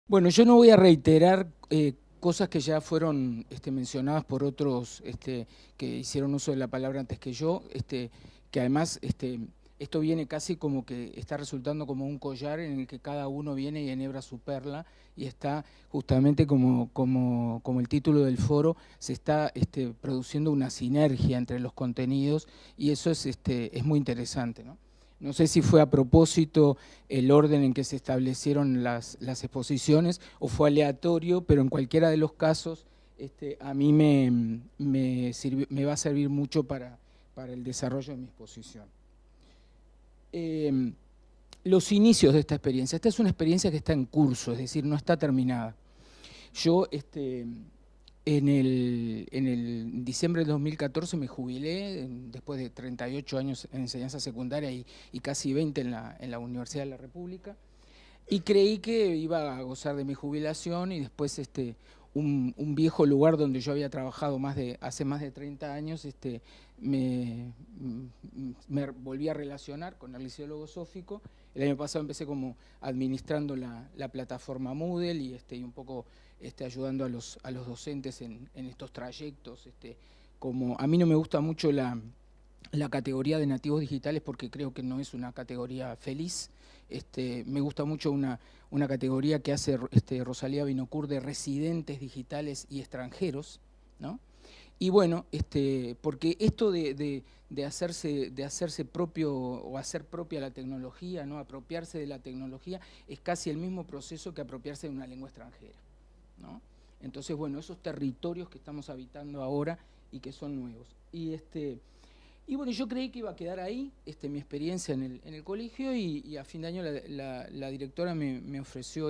Bueno, yo no voy a reiterar cosas que ya fueron mencionadas por otros que hicieron uso de la palabra antes que yo, que además esto viene casi como que está resultando como un collar en el que cada uno viene y enhebra su perla y está justamente como el título del foro, se está produciendo una sinergia entre los contenidos y eso es muy interesante, ¿no? No sé si fue a propósito el orden en que se establecieron las exposiciones o fue aleatorio, pero en cualquiera de los casos a mí me va a servir mucho para el desarrollo de mi exposición. Eh, los inicios de esta experiencia. Esta es una experiencia que está en curso, es decir, no está terminada. Yo en el diciembre de 2014 me jubilé, después de 38 años en enseñanza secundaria y casi 20 en la Universidad de la República, y creí que iba a gozar de mi jubilación y después un viejo lugar donde yo había trabajado hace más de 30 años, me, me volví a relacionar con el Liceo Logosófico. El año pasado empecé como administrando la plataforma Moodle y un poco ayudando a los docentes en estos trayectos. Como a mí no me gusta mucho la categoría de nativos digitales porque creo que no es una categoría feliz. Me gusta mucho una categoría que hace Rosalía Binocur de residentes digitales y extranjeros, ¿no? Y bueno, porque esto de hacerse propio o hacer propia la tecnología, ¿no? Apropiarse de la tecnología, es casi el mismo proceso que apropiarse de una lengua extranjera, ¿no? Entonces, bueno, esos territorios que estamos habitando ahora y que son nuevos. Y bueno, yo creí que iba a quedar ahí, mi experiencia en el colegio, y a fin de año la directora me ofreció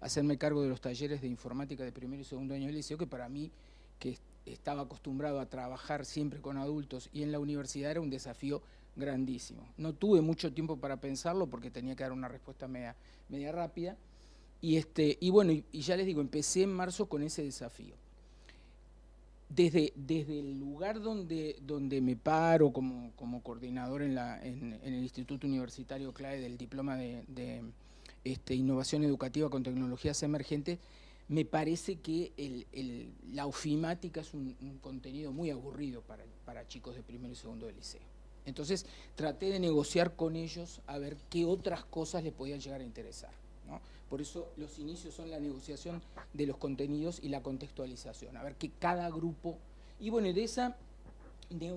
hacerme cargo de los talleres de informática de primer y segundo año del liceo, que para mí, que estaba acostumbrado a trabajar siempre con adultos y en la universidad, era un desafío grandísimo. No tuve mucho tiempo para pensarlo porque tenía que dar una respuesta media rápida, y bueno, y ya les digo, empecé en marzo con ese desafío. Desde el lugar donde me paro como coordinador en el Instituto Universitario CLAE del Diploma de Innovación Educativa con Tecnologías Emergentes, me parece que la ofimática es un contenido muy aburrido para chicos de primero y segundo de liceo. Entonces traté de negociar con ellos a ver qué otras cosas les podían llegar a interesar, ¿no? Por eso los inicios son la negociación de los contenidos y la contextualización, a ver que cada grupo... Y bueno, de esa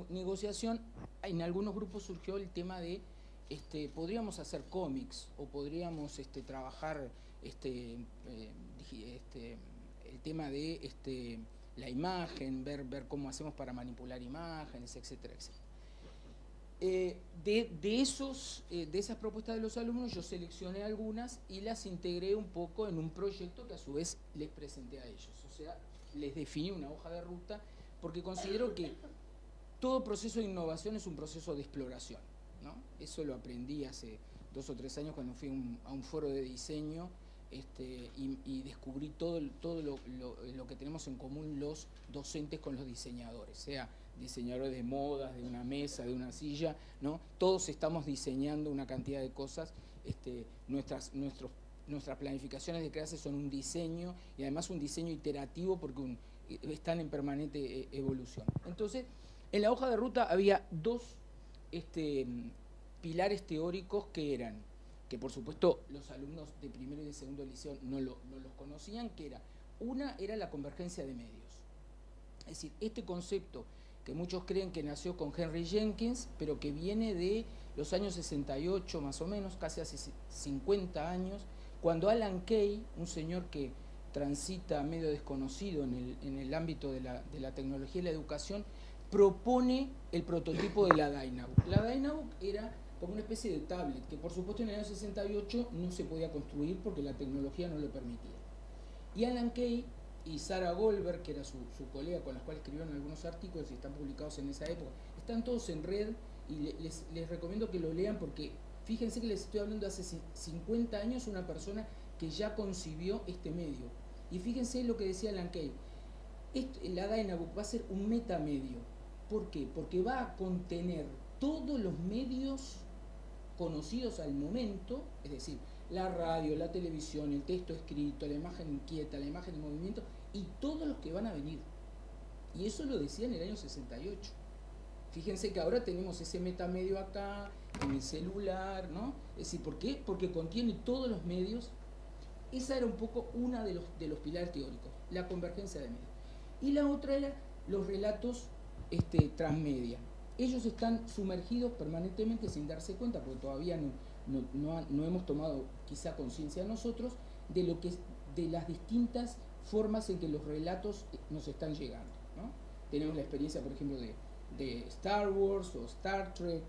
negociación, en algunos grupos surgió el tema de, podríamos hacer cómics o podríamos trabajar el tema de la imagen, ver cómo hacemos para manipular imágenes, etcétera, etcétera. De esas propuestas de los alumnos yo seleccioné algunas y las integré un poco en un proyecto que a su vez les presenté a ellos. O sea, les definí una hoja de ruta porque considero que todo proceso de innovación es un proceso de exploración, ¿no? Eso lo aprendí hace 2 o 3 años cuando fui a un foro de diseño y descubrí todo lo que tenemos en común los docentes con los diseñadores, sea diseñadores de modas, de una mesa, de una silla, ¿no? Todos estamos diseñando una cantidad de cosas, nuestras planificaciones de clases son un diseño y además un diseño iterativo porque están en permanente evolución. Entonces, en la hoja de ruta había dos pilares teóricos que eran, que por supuesto los alumnos de primero y de segundo liceo no los conocían, una era la convergencia de medios. Es decir, este concepto que muchos creen que nació con Henry Jenkins, pero que viene de los años 68 más o menos, casi hace 50 años, cuando Alan Kay, un señor que transita medio desconocido en el ámbito de la tecnología y la educación, propone el prototipo de la Dynabook. La Dynabook era como una especie de tablet, que por supuesto en el año 68 no se podía construir porque la tecnología no lo permitía. Y Alan Kay y Sarah Goldberg, que era su colega con la cual escribieron algunos artículos y están publicados en esa época, están todos en red y les recomiendo que lo lean porque fíjense que les estoy hablando de hace 50 años una persona que ya concibió este medio. Y fíjense lo que decía Alan Kay, la Dynabook va a ser un metamedio. ¿Por qué? Porque va a contener todos los medios conocidos al momento, es decir, la radio, la televisión, el texto escrito, la imagen inquieta, la imagen en movimiento y todos los que van a venir. Y eso lo decía en el año 68. Fíjense que ahora tenemos ese metamedio acá, en el celular, ¿no? Es decir, ¿por qué? Porque contiene todos los medios. Esa era un poco una de los pilares teóricos, la convergencia de medios. Y la otra era los relatos transmedia. Ellos están sumergidos permanentemente sin darse cuenta, porque todavía no hemos tomado quizá conciencia nosotros de las distintas formas en que los relatos nos están llegando, ¿no? Tenemos la experiencia, por ejemplo, de Star Wars o Star Trek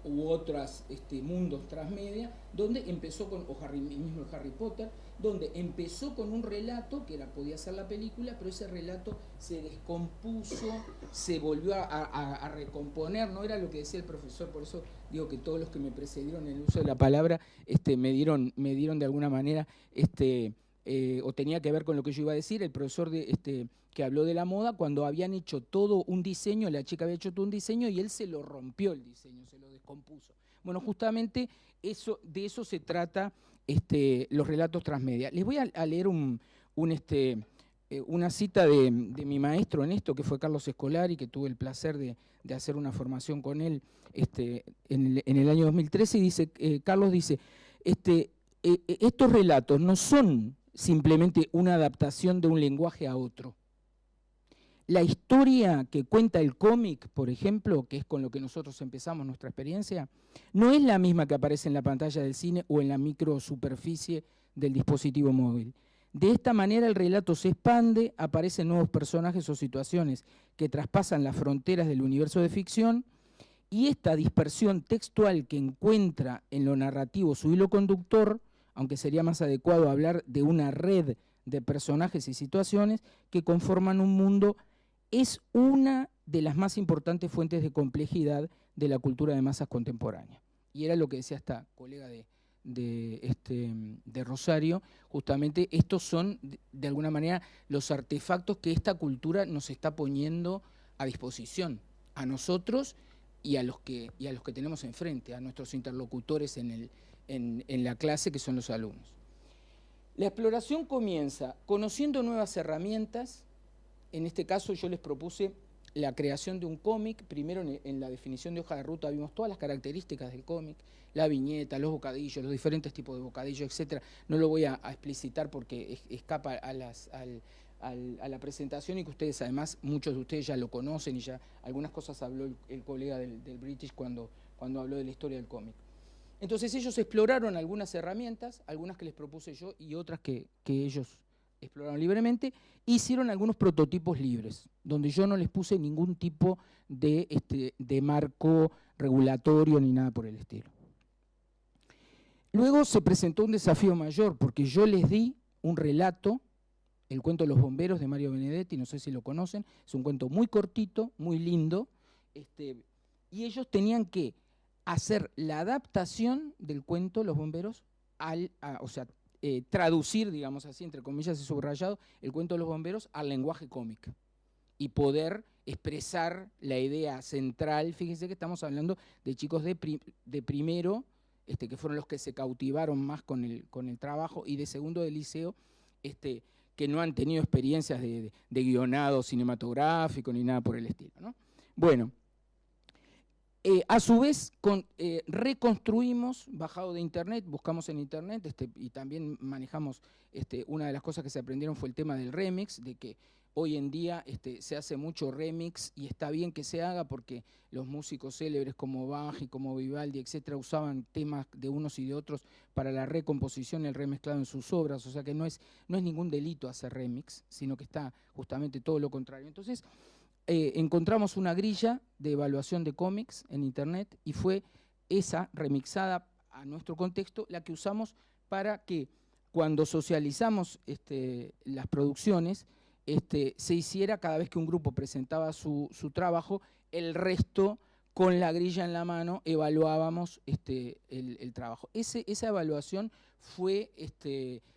u otros mundos transmedia, donde empezó con, mismo Harry Potter, donde empezó con un relato que podía ser la película, pero ese relato se descompuso, se volvió a recomponer, no era lo que decía el profesor, por eso digo que todos los que me precedieron en el uso de la palabra me dieron de alguna manera o tenía que ver con lo que yo iba a decir, el profesor que habló de la moda, cuando habían hecho todo un diseño, la chica había hecho todo un diseño y él se lo rompió el diseño, se lo descompuso. Bueno, justamente de eso se trata los relatos transmedia. Les voy a leer una cita de mi maestro en esto, que fue Carlos Escolari, que tuve el placer de hacer una formación con él en el año 2013, y dice, Carlos dice, estos relatos no son simplemente una adaptación de un lenguaje a otro. La historia que cuenta el cómic, por ejemplo, que es con lo que nosotros empezamos nuestra experiencia, no es la misma que aparece en la pantalla del cine o en la microsuperficie del dispositivo móvil. De esta manera el relato se expande, aparecen nuevos personajes o situaciones que traspasan las fronteras del universo de ficción, y esta dispersión textual que encuentra en lo narrativo su hilo conductor, aunque sería más adecuado hablar de una red de personajes y situaciones que conforman un mundo, es una de las más importantes fuentes de complejidad de la cultura de masas contemporánea. Y era lo que decía esta colega de Rosario, justamente estos son, de alguna manera, los artefactos que esta cultura nos está poniendo a disposición, a nosotros y a los que tenemos enfrente, a nuestros interlocutores en la clase, que son los alumnos. La exploración comienza conociendo nuevas herramientas. En este caso yo les propuse la creación de un cómic. Primero en la definición de hoja de ruta vimos todas las características del cómic, la viñeta, los bocadillos, los diferentes tipos de bocadillos, etc. No lo voy a explicitar porque escapa a la presentación, y que ustedes además, muchos de ustedes ya lo conocen, y ya algunas cosas habló el colega del British cuando habló de la historia del cómic. Entonces ellos exploraron algunas herramientas, algunas que les propuse yo y otras que ellos exploraron libremente, hicieron algunos prototipos libres, donde yo no les puse ningún tipo de marco regulatorio ni nada por el estilo. Luego se presentó un desafío mayor, porque yo les di un relato, el cuento de los bomberos de Mario Benedetti, no sé si lo conocen, es un cuento muy cortito, muy lindo, y ellos tenían que hacer la adaptación del cuento Los Bomberos, traducir, digamos así, entre comillas y subrayado, el cuento de los bomberos al lenguaje cómic y poder expresar la idea central. Fíjense que estamos hablando de chicos de primero, que fueron los que se cautivaron más con el trabajo, y de segundo de liceo, que no han tenido experiencias de guionado cinematográfico ni nada por el estilo, ¿no? Bueno, a su vez, reconstruimos, bajado de internet, buscamos en internet, y también manejamos, una de las cosas que se aprendieron fue el tema del remix, de que hoy en día se hace mucho remix, y está bien que se haga porque los músicos célebres como Bach y como Vivaldi, etcétera, usaban temas de unos y de otros para la recomposición y el remezclado en sus obras, o sea que no es ningún delito hacer remix, sino que está justamente todo lo contrario. Entonces, encontramos una grilla de evaluación de cómics en internet, y fue esa remixada a nuestro contexto la que usamos para que cuando socializamos las producciones se hiciera, cada vez que un grupo presentaba su trabajo, el resto con la grilla en la mano evaluábamos el trabajo. Esa evaluación fue,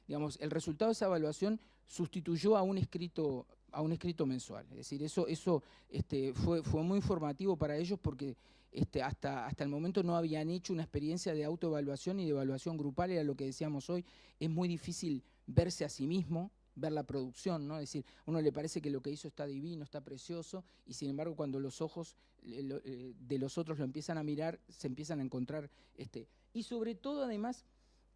digamos, el resultado de esa evaluación sustituyó a un escrito mensual. Es decir, eso fue muy informativo para ellos, porque hasta el momento no habían hecho una experiencia de autoevaluación y de evaluación grupal, era lo que decíamos hoy. Es muy difícil verse a sí mismo, ver la producción, ¿no? Es decir, a uno le parece que lo que hizo está divino, está precioso, y sin embargo cuando los ojos de los otros lo empiezan a mirar, se empiezan a encontrar, y sobre todo además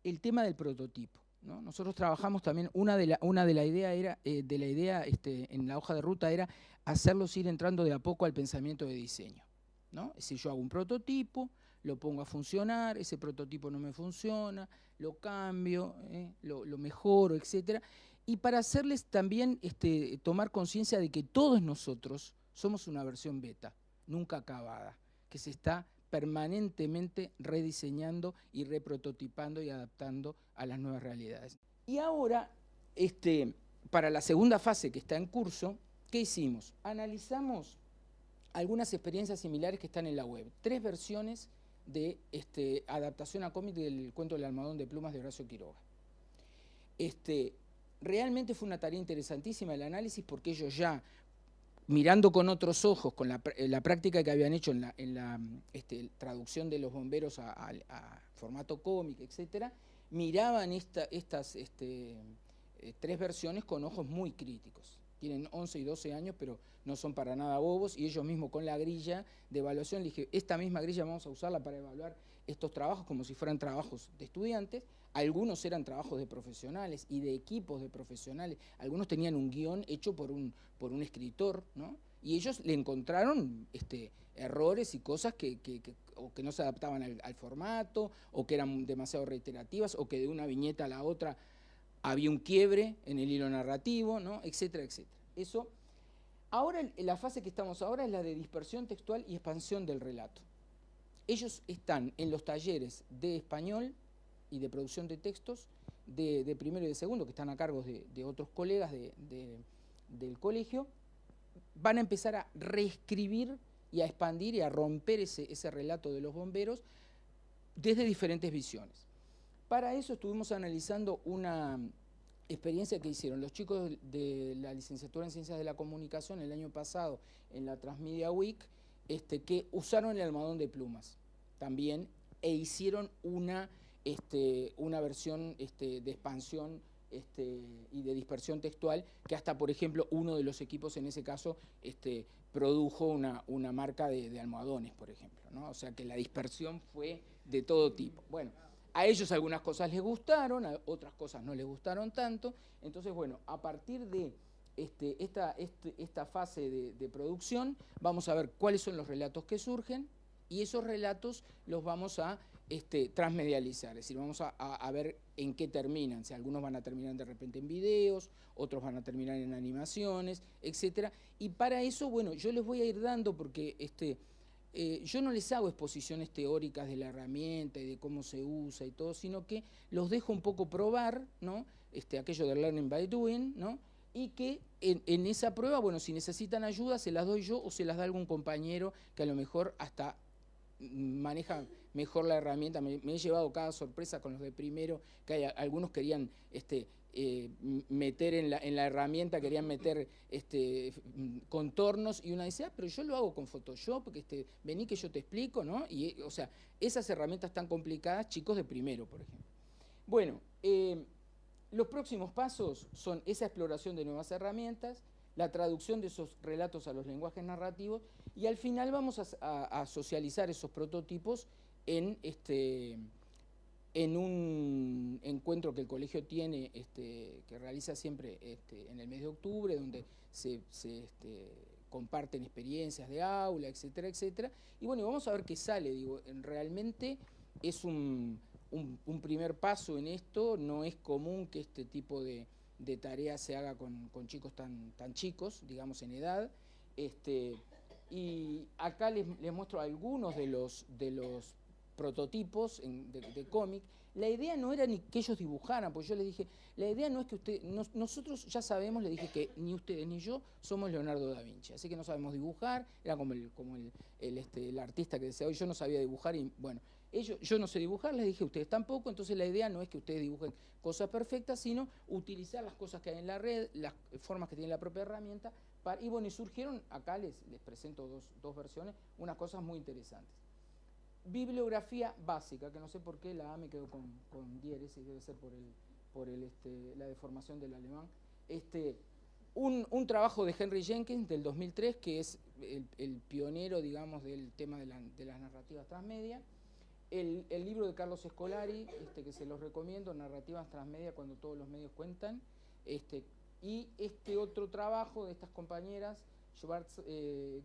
el tema del prototipo, ¿no? Nosotros trabajamos también, una de la idea era, en la hoja de ruta era hacerlos ir entrando de a poco al pensamiento de diseño, ¿no? Es decir, yo hago un prototipo, lo pongo a funcionar, ese prototipo no me funciona, lo cambio, lo mejoro, etcétera. Y para hacerles también tomar conciencia de que todos nosotros somos una versión beta, nunca acabada, que se está permanentemente rediseñando y reprototipando y adaptando a las nuevas realidades. Y ahora, para la segunda fase que está en curso, ¿qué hicimos? Analizamos algunas experiencias similares que están en la web. 3 versiones de adaptación a cómic del cuento del almohadón de plumas de Horacio Quiroga. Realmente fue una tarea interesantísima el análisis, porque ellos ya, mirando con otros ojos, con la práctica que habían hecho en la traducción de Los Bomberos a formato cómic, etcétera, miraban estas 3 versiones con ojos muy críticos. Tienen 11 y 12 años, pero no son para nada bobos, y ellos mismos con la grilla de evaluación, le dije, esta misma grilla vamos a usarla para evaluar estos trabajos como si fueran trabajos de estudiantes. Algunos eran trabajos de profesionales y de equipos de profesionales, algunos tenían un guión hecho por un escritor, ¿no? Y ellos le encontraron errores y cosas o que no se adaptaban al formato, o que eran demasiado reiterativas, o que de una viñeta a la otra había un quiebre en el hilo narrativo, ¿no? Etcétera, etcétera. Eso. Ahora, la fase que estamos ahora es la de dispersión textual y expansión del relato. Ellos están en los talleres de español y de producción de textos de primero y de segundo, que están a cargo de otros colegas del colegio. Van a empezar a reescribir y a expandir y a romper ese relato de los bomberos desde diferentes visiones. Para eso estuvimos analizando una experiencia que hicieron los chicos de la licenciatura en Ciencias de la Comunicación el año pasado en la Transmedia Week, que usaron el almohadón de plumas también e hicieron una versión de expansión y de dispersión textual, que hasta, por ejemplo, uno de los equipos en ese caso produjo una marca de almohadones, por ejemplo, ¿no? O sea que la dispersión fue de todo tipo. Bueno, a ellos algunas cosas les gustaron, a otras cosas no les gustaron tanto. Entonces, bueno, a partir de esta fase de producción, vamos a ver cuáles son los relatos que surgen, y esos relatos los vamos a transmedializar, es decir, vamos a ver en qué terminan. Si algunos van a terminar de repente en videos, otros van a terminar en animaciones, etcétera. Y para eso, bueno, yo les voy a ir dando, porque yo no les hago exposiciones teóricas de la herramienta y de cómo se usa y todo, sino que los dejo un poco probar, ¿no? Aquello de learning by doing, ¿no? Y que en esa prueba, bueno, si necesitan ayuda, se las doy yo o se las da algún compañero que a lo mejor hasta maneja mejor la herramienta. Me he llevado cada sorpresa con los de primero, que algunos querían meter en la herramienta, querían meter contornos, y una dice, pero yo lo hago con Photoshop, porque vení que yo te explico, ¿no? Y, o sea, esas herramientas tan complicadas, chicos de primero, por ejemplo. Bueno, los próximos pasos son esa exploración de nuevas herramientas, la traducción de esos relatos a los lenguajes narrativos, y al final vamos a socializar esos prototipos en un encuentro que el colegio tiene, que realiza siempre en el mes de octubre, donde se comparten experiencias de aula, etcétera, etcétera. Y bueno, vamos a ver qué sale. Digo, realmente es un primer paso en esto. No es común que este tipo de tarea se haga con chicos tan chicos, digamos, en edad. Y acá les muestro algunos de los prototipos de cómic. La idea no era ni que ellos dibujaran, porque yo les dije, la idea no es que nosotros ya sabemos, les dije, que ni ustedes ni yo somos Leonardo da Vinci, así que no sabemos dibujar. Era como el artista que decía, hoy yo no sabía dibujar, y bueno, yo no sé dibujar, les dije, ustedes tampoco. Entonces la idea no es que ustedes dibujen cosas perfectas, sino utilizar las cosas que hay en la red, las formas que tiene la propia herramienta, y bueno, y surgieron, acá les presento dos versiones, unas cosas muy interesantes. bibliografía básica, que no sé por qué la A me quedó con dieres, y debe ser por la deformación del alemán. Un trabajo de Henry Jenkins del 2003, que es el pionero, digamos, del tema de las narrativas transmedia. El libro de Carlos Escolari, que se los recomiendo, Narrativas Transmedia cuando todos los medios cuentan. Y otro trabajo de estas compañeras,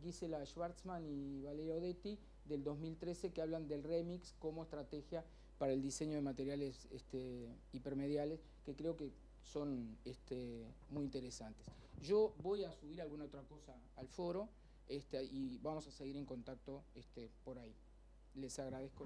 Gisela Schwartzman y Valeria Odetti, del 2013, que hablan del remix como estrategia para el diseño de materiales hipermediales, que creo que son muy interesantes. Yo voy a subir alguna otra cosa al foro y vamos a seguir en contacto por ahí. Les agradezco.